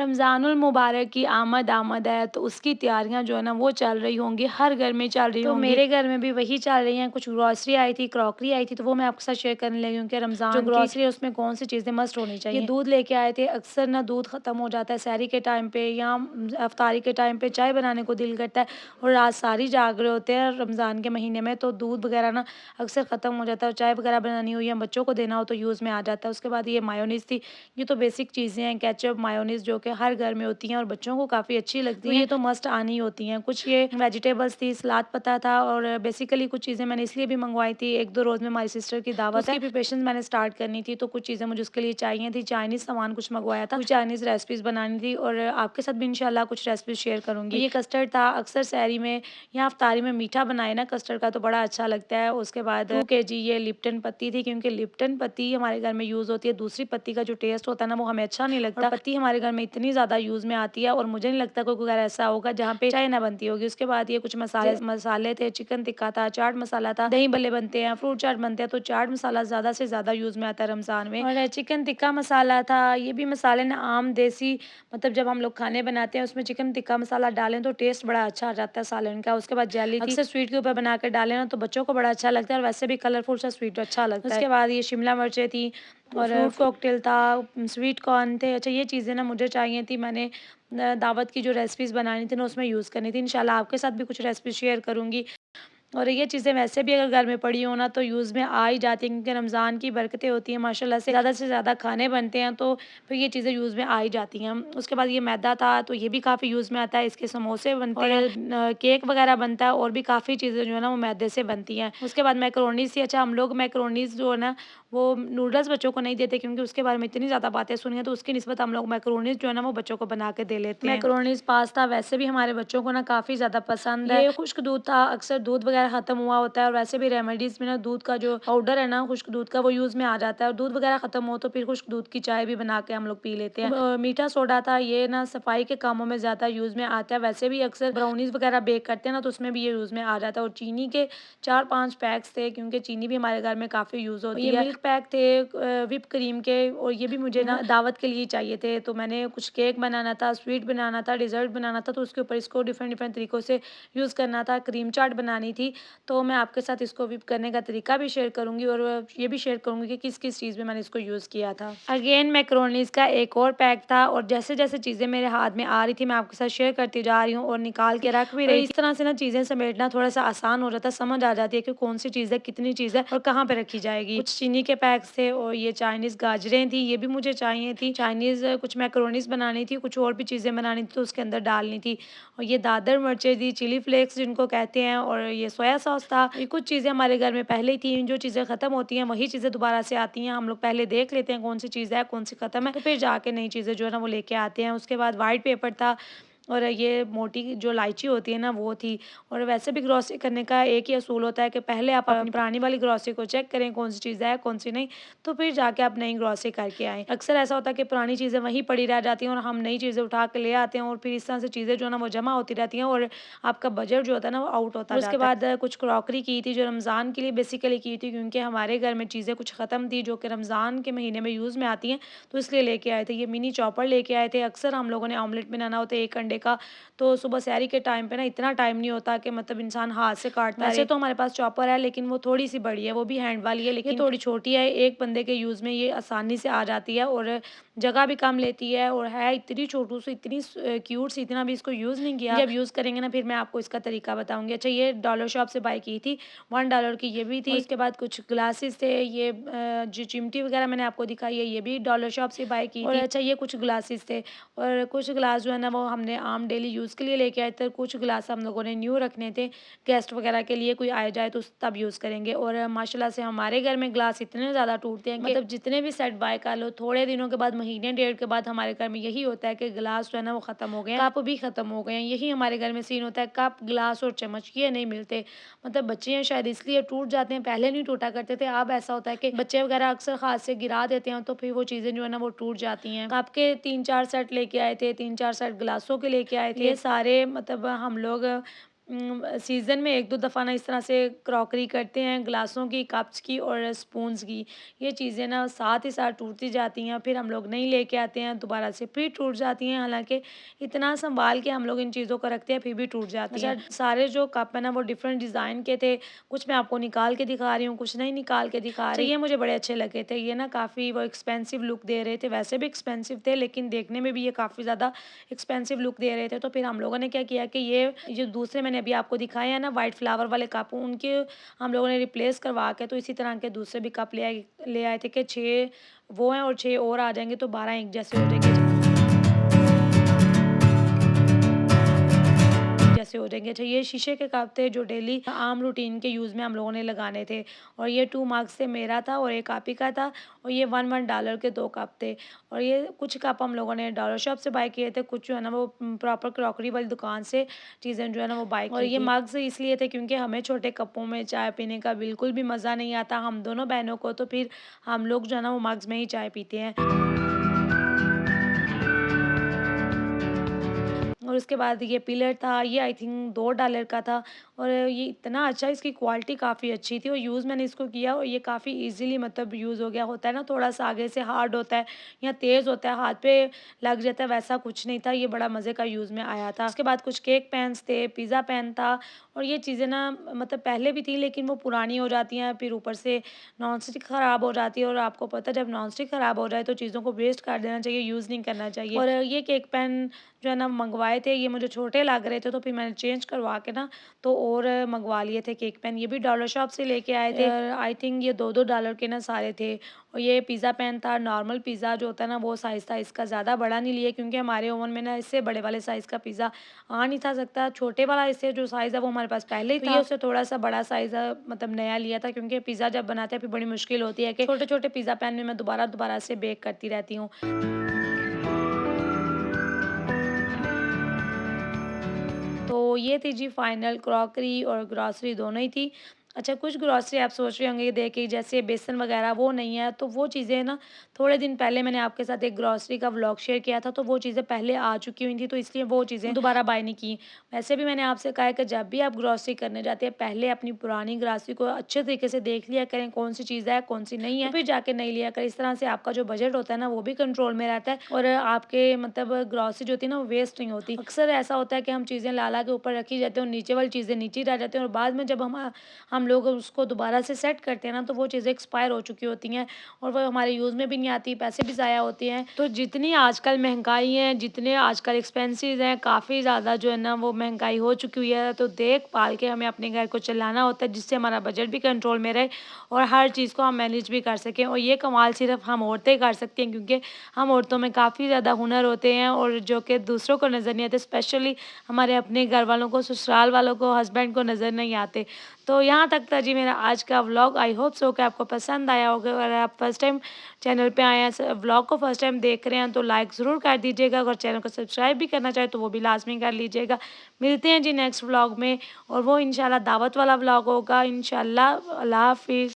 रमज़ानुल मुबारक की आमद है, तो उसकी तैयारियां जो है ना वो चल रही होंगी, हर घर में चल रही होंगी। मेरे घर में भी वही चल रही हैं। कुछ ग्रॉसरी आई थी, क्रॉकरी आई थी, तो वो मैं आपके साथ शेयर करने लगी हूँ कि रमज़ान जो ग्रॉसरी है उसमें कौन सी चीज़ें मस्ट होनी चाहिए। ये दूध लेके आए थे। अक्सर ना दूध ख़त्म हो जाता है सहरी के टाइम पे या अफ्तारी के टाइम पे, चाय बनाने को दिल करता है और रात सारी जाग रहे होते हैं रमज़ान के महीने में, तो दूध वगैरह ना अक्सर ख़त्म हो जाता है और चाय वगैरह बनानी हो या बच्चों को देना हो तो यूज़ में आ जाता है। उसके बाद ये मायोनीज़ थी। ये तो बेसिक चीज़ें हैं, केचप, मायोनीज़ जो कि हर घर में होती हैं और बच्चों को काफ़ी अच्छी लगती हैं, ये तो मस्ट आनी होती हैं। कुछ ये वेजिटेबल्स थी, सलाद पता था और बेसिकली कुछ चीज़ें मैंने इसलिए भी मंगवाई थी, 1-2 रोज़ में हमारी सिस्टर की दावत है, उसकी प्रिपरेशन मैंने स्टार्ट करनी थी, तो कुछ चीज़ें मुझे उसके लिए चाहिए थी। चाइनीज़ सामान कुछ मंगवाया था, कुछ चाइनीज़ रेसिपीज़ बनानी थी और आपके साथ भी इंशाल्लाह कुछ रेसिपीज़ शेयर करूँगी। ये कस्टर्ड था। अक्सर सहरी में या इफ्तारी में मीठा बनाए ना कस्टर्ड का तो बड़ा अच्छा लगता है। उसके बाद 2 केजी ये लिप्टन पत्ती थी, क्योंकि लिप्टन पत्ती हमारे घर में यूज़ होती है। दूसरी पत्ती का जो टेस्ट होता है ना वो हमें अच्छा नहीं लगता। पत्ती हमारे घर में इतनी ज़्यादा यूज़ में आती है और मुझे नहीं लगता कोई घर ऐसा होगा जहाँ पे चाय ना बनती होगी। उसके बाद ये कुछ मसाले मसाले थे, चिकन टिक्का था, चाट मसाला था, दही भल्ले बनते हैं, फ्रूट चाट बनते हैं, तो चाट मसाला ज़्यादा से ज़्यादा यूज़ में आता है रमज़ान में। और चिकन टिक्का मसाला था। ये भी मसाले ना आम देसी, मतलब जब हम लोग खाने बनाते हैं उसमें चिकन टिक्का मसाला डालें तो टेस्ट बड़ा अच्छा आ जाता है सालन का। उसके बाद जेली थी। अक्सर स्वीट के ऊपर बना कर डालें ना तो बच्चों को बड़ा अच्छा लगता है और वैसे भी कलरफुल सा स्वीट अच्छा लगता है। उसके बाद ये शिमला मिर्चें थी और फ्रूट कॉकटेल था, स्वीट कॉर्न थे। अच्छा, ये चीज़ें ना मुझे चाहिए थी। मैंने दावत की जो रेसिपीज़ बनानी थी ना उसमें यूज़ करनी थी। इंशाल्लाह आपके साथ भी कुछ रेसिपी शेयर करूँगी। और ये चीज़ें वैसे भी अगर घर में पड़ी हो ना तो यूज़ में आ ही जाती हैं, क्योंकि रमज़ान की बरकतें होती हैं माशाल्लाह से ज़्यादा खाने बनते हैं, तो फिर ये चीज़ें यूज़ में आ ही जाती हैं। उसके बाद ये मैदा था, तो ये भी काफ़ी यूज़ में आता है। इसके समोसे बनते हैं, केक वगैरह बनता है और भी काफ़ी चीज़ें जो है ना वो मैदे से बनती हैं। उसके बाद मैकरोनीज़ थी। अच्छा, हम लोग मैकरोनीज़ जो है ना वो नूडल्स बच्चों को नहीं देते, क्योंकि उसके बारे में इतनी ज़्यादा बातें सुनी हैं, तो उसकी निस्बत हम लोग मैकरोनीज़ जो है ना वो बच्चों को बना के दे लेते हैं। मैकरोनीज़ पास्ता वैसे भी हमारे बच्चों को ना काफ़ी ज़्यादा पसंद है। ये खुश्क दूध था। अक्सर दूध वगैरह ख़त्म हुआ होता है और वैसे भी रेमेडीज़ में ना दूध का जो पाउडर है ना खुश्क दूध का वो यूज़ में आ जाता है और दूध वगैरह ख़त्म हो तो फिर खुश्क दूध की चाय भी बना के हम लोग पी लेते हैं। मीठा सोडा था। ये ना सफाई के कामों में ज़्यादा यूज़ में आता है। वैसे भी अक्सर ब्राउनीज़ वगैरह बेक करते हैं ना तो उसमें भी ये यूज़ में आ जाता है। और चीनी के 4-5 पैक्स थे, क्योंकि चीनी भी हमारे घर में काफ़ी यूज़ होती है। ये मिल्क पैक थे व्हिप क्रीम के, और ये भी मुझे ना दावत के लिए चाहिए थे। तो मैंने कुछ केक बनाना था, स्वीट बनाना था, डिज़र्ट बनाना था, तो उसके ऊपर इसको डिफरेंट डिफरेंट तरीकों से यूज़ करना था। क्रीम चाट बनानी थी, तो मैं आपके साथ इसको व्हिप करने का तरीका भी शेयर करूँगी और ये भी शेयर करूँगी कि किस-किस चीज़ में मैंने इसको यूज़ किया था। अगेन मैकरोनीज़ का एक और पैक था और जैसे-जैसे चीज़ें मेरे हाथ में आ रही थी मैं आपके साथ शेयर करती जा रही हूँ और निकाल के रख भी रही थी। इस तरह से ना चीज़ें समेटना थोड़ा-सा आसान हो जाता है, समझ आ जाती है कि कौन-सी चीज़ है, कितनी चीज़ है और कहाँ पे रखी जाएगी। कुछ चीनी के पैक्स थे और ये चाइनीज़ गाजरें थी, ये भी मुझे चाहिए थी। चाइनीज़ कुछ मैकरोनीज़ बनानी थी, कुछ और भी चीज़ें बनानी थी तो उसके अंदर डालनी थी। और ये दादर मिर्चें थी, चिली फ्लेक्स जिनको कहते हैं, और ये सोया सॉस था। ये कुछ चीज़ें हमारे घर में पहले ही थी। जो चीज़ें ख़त्म होती हैं वही चीज़ें दोबारा से आती हैं। हम लोग पहले देख लेते हैं कौन सी चीज़ है, कौन सी ख़त्म है, तो फिर जाके नई चीज़ें जो है ना वो लेके आते हैं। उसके बाद व्हाइट पेपर था और ये मोटी जो इलायची होती है ना वो थी। और वैसे भी ग्रॉसरी करने का एक ही असूल होता है कि पहले आप अपनी पुरानी वाली ग्रॉसरी को चेक करें कौन सी चीज़ है, कौन सी नहीं, तो फिर जाके आप नई ग्रॉसरी करके आएँ। अक्सर ऐसा होता है कि पुरानी चीज़ें वहीं पड़ी रह जाती हैं और हम नई चीज़ें उठा के ले आते हैं और फिर इस तरह से चीज़ें जो है ना वो जमा होती रहती हैं और आपका बजट जो होता है ना वो आउट होता जाता है। उसके बाद कुछ क्रॉकरी की थी जो रमज़ान के लिए बेसिकली की थी, क्योंकि हमारे घर में चीज़ें कुछ ख़त्म थी जो कि रमज़ान के महीने में यूज़ में आती हैं, तो इसलिए लेके आए थे। ये मिनी चॉपर लेके आए थे। अक्सर हम लोगों ने ऑमलेट बनाना होता है 1 अंडे का, तो सुबह सहरी के टाइम पे ना इतना टाइम नहीं होता कि मतलब इंसान हाथ से काटता रहे। वैसे तो हमारे पास चॉपर है लेकिन वो थोड़ी-सी बड़ी है, वो भी हैंड वाली है, लेकिन थोड़ी छोटी है। एक बंदे के यूज़ में ये आसानी से आ जाती है और जगह भी कम लेती है और है इतनी छोटू सी, इतनी क्यूट सी, इतना भी इसको यूज़ नहीं किया। जब यूज़ करेंगे ना फिर मैं आपको इसका तरीका बताऊँगी। अच्छा, ये डॉलर शॉप से बाय की थी, $1 की ये भी थी। उसके बाद कुछ ग्लासेस थे, ये जो चिमटी वगैरह मैंने आपको दिखाई है ये भी डॉलर शॉप से बाय की थी। और अच्छा, ये कुछ ग्लासेस थे और कुछ ग्लास जो है ना वो हमने आम डेली यूज़ के लिए लेके आए थे। कुछ ग्लास हम लोगों ने न्यू रखने थे, गेस्ट वगैरह के लिए कोई आया जाए तो तब यूज़ करेंगे। और माशाल्लाह से हमारे घर में ग्लास इतने ज़्यादा टूटते हैं कि मतलब जितने भी सेट बाय कर लो थोड़े दिनों के बाद, महीने डेढ़ के बाद हमारे घर में यही होता है कि ग्लास जो है ना वो ख़त्म हो गए हैं, कप भी ख़त्म हो गए हैं। यही हमारे घर में सीन होता है, कप, ग्लास और चम्मच ये नहीं मिलते। मतलब बच्चे हैं शायद इसलिए टूट जाते हैं, पहले नहीं टूटा करते थे। अब ऐसा होता है कि बच्चे वगैरह अक्सर हाथ से गिरा देते हैं तो फिर वो चीज़ें जो है ना वो टूट जाती हैं। कप के 3-4 सेट लेके आए थे, 3-4 सेट ग्लासों के लेके आए थे। ये सारे मतलब हम लोग सीज़न में 1-2 दफ़ा ना इस तरह से क्रॉकरी करते हैं, ग्लासों की, कप्स की और स्पून्स की। ये चीज़ें ना साथ ही साथ टूटती जाती हैं, फिर हम लोग नई लेके आते हैं, दोबारा से फिर टूट जाती हैं। हालाँकि इतना सँभाल के हम लोग इन चीज़ों को रखते हैं, फिर भी टूट जाती हैं। सारे जो कप हैं ना वो डिफ़रेंट डिज़ाइन के थे, कुछ मैं आपको निकाल के दिखा रही हूँ, कुछ नहीं निकाल के दिखा रही। ये मुझे बड़े अच्छे लगे थे। ये ना काफ़ी वो एक्सपेंसिव लुक दे रहे थे, वैसे भी एक्सपेंसिव थे, लेकिन देखने में भी ये काफ़ी ज़्यादा एक्सपेंसिव लुक दे रहे थे। तो फिर हम लोगों ने क्या किया कि ये जो दूसरे मैंने अभी आपको दिखाए हैं ना व्हाइट फ्लावर वाले कप, उनके हम लोगों ने रिप्लेस करवा के तो इसी तरह के दूसरे भी कप ले आए थे कि 6 वो हैं और 6 और आ जाएँगे तो 12 एक जैसे हो जाएंगे। जैसे हो जाएँगे। अच्छा, ये शीशे के कप थे जो डेली आम रूटीन के यूज़ में हम लोगों ने लगाने थे, और ये 2 मार्क्स से मेरा था और एक आप ही का था, और ये $1 के 2 कप थे। और ये कुछ कप हम लोगों ने डॉलर शॉप से बाय किए थे, कुछ जो है ना वो प्रॉपर क्रॉकरी वाली दुकान से चीज़ें जो है ना वो बाय की थी। और ये मग्स इसलिए थे क्योंकि हमें छोटे कपों में चाय पीने का बिल्कुल भी मज़ा नहीं आता, हम दोनों बहनों को, तो फिर हम लोग जो है ना वो मग्स में ही चाय पीते हैं। और उसके बाद ये पिलर था, ये आई थिंक $2 का था, और ये इतना अच्छा, इसकी क्वालिटी काफ़ी अच्छी थी और यूज़ मैंने इसको किया और ये काफ़ी ईज़िली मतलब यूज़ हो गया। होता है ना थोड़ा-सा आगे से हार्ड होता है या तेज़ होता है, हाथ पे लग जाता है, वैसा कुछ नहीं था, ये बड़ा मज़े का यूज़ में आया था। उसके बाद कुछ केक पैन्स थे, पिज़्ज़ा पैन था, और ये चीज़ें ना मतलब पहले भी थी लेकिन वो पुरानी हो जाती हैं, फिर ऊपर से नॉन स्टिक ख़राब हो जाती है, और आपको पता है जब नॉन स्टिक ख़राब हो जाए तो चीज़ों को वेस्ट कर देना चाहिए, यूज़ नहीं करना चाहिए। और ये केक पैन जो है ना मँगवाए थे, ये मुझे छोटे लग रहे थे तो फिर मैंने चेंज करवा के ना तो और मँगवा लिए थे केक पैन। ये भी डॉलर शॉप से लेके आए थे, आई थिंक ये $2-2 के ना सारे थे। और ये पिज़्ज़ा पैन था, नॉर्मल पिज़्ज़ा जो होता है ना वो साइज़ था इसका, ज़्यादा बड़ा नहीं लिए क्योंकि हमारे ओवन में ना इससे बड़े वाले साइज़ का पिज़्ज़ा आ नहीं था सकता। छोटे वाला इससे जो साइज़ है वो हमारे पास पहले ही था, तो ये उससे थोड़ा-सा बड़ा साइज़ मतलब नया लिया था, क्योंकि पिज़्ज़ा जब बनाते हैं फिर बड़ी मुश्किल होती है कि छोटे-छोटे पिज़्ज़ा पैन में मैं दोबारा-दोबारा से बेक करती रहती हूँ। तो ये थी जी फाइनल, क्रॉकरी और ग्रॉसरी दोनों ही थी। अच्छा, कुछ ग्रॉसरी आप सोच रहे होंगे ये देख के जैसे बेसन वगैरह वो नहीं है, तो वो चीज़ें ना थोड़े दिन पहले मैंने आपके साथ एक ग्रॉसरी का व्लॉग शेयर किया था, तो वो चीज़ें पहले आ चुकी हुई थी, तो इसलिए वो चीज़ें दोबारा बाय नहीं की। वैसे भी मैंने आपसे कहा है कि जब भी आप ग्रॉसरी करने जाते हैं पहले अपनी पुरानी ग्रॉसरी को अच्छे तरीके से देख लिया करें, कौन-सी चीज़ है, कौन-सी नहीं है, तो फिर जाके नई लिया करें। इस तरह से आपका जो बजट होता है ना वो भी कंट्रोल में रहता है, और आपके मतलब ग्रॉसरी जो होती है ना वो वेस्ट नहीं होती। अक्सर ऐसा होता है कि हम चीज़ें ला-ला के ऊपर रखी जाती हैं और नीचे वाली चीज़ें नीचे ही रह जाती हैं, और बाद में जब हम लोग उसको दोबारा से सेट करते हैं ना तो वो चीज़ें एक्सपायर हो चुकी होती हैं और वो हमारे यूज़ में भी नहीं आती, पैसे भी ज़ाया होते हैं। तो जितनी आजकल महंगाई है, जितने आजकल एक्सपेंसेस हैं, काफ़ी ज़्यादा जो है ना वो महंगाई हो चुकी हुई है, तो देख पाल के हमें अपने घर को चलाना होता है जिससे हमारा बजट भी कंट्रोल में रहे और हर चीज़ को हम मैनेज भी कर सकें। और ये कमाल सिर्फ हम औरतें कर सकती हैं, क्योंकि हम औरतों में काफ़ी ज़्यादा हुनर होते हैं और जो कि दूसरों को नज़र नहीं आते, स्पेशली हमारे अपने घर वालों को, ससुराल वालों को, हस्बैंड को नज़र नहीं आते। तो यहाँ तक था जी मेरा आज का व्लॉग। आई होप सो कि आपको पसंद आया होगा। अगर आप फर्स्ट टाइम चैनल पे आए हैं, व्लॉग को फर्स्ट टाइम देख रहे हैं, तो लाइक ज़रूर कर दीजिएगा। अगर चैनल को सब्सक्राइब भी करना चाहें तो वो भी लाजमी कर लीजिएगा। मिलते हैं जी नेक्स्ट व्लॉग में, और वो इंशाल्लाह दावत वाला व्लॉग होगा इंशाल्लाह। अल्लाह हाफ़िज़।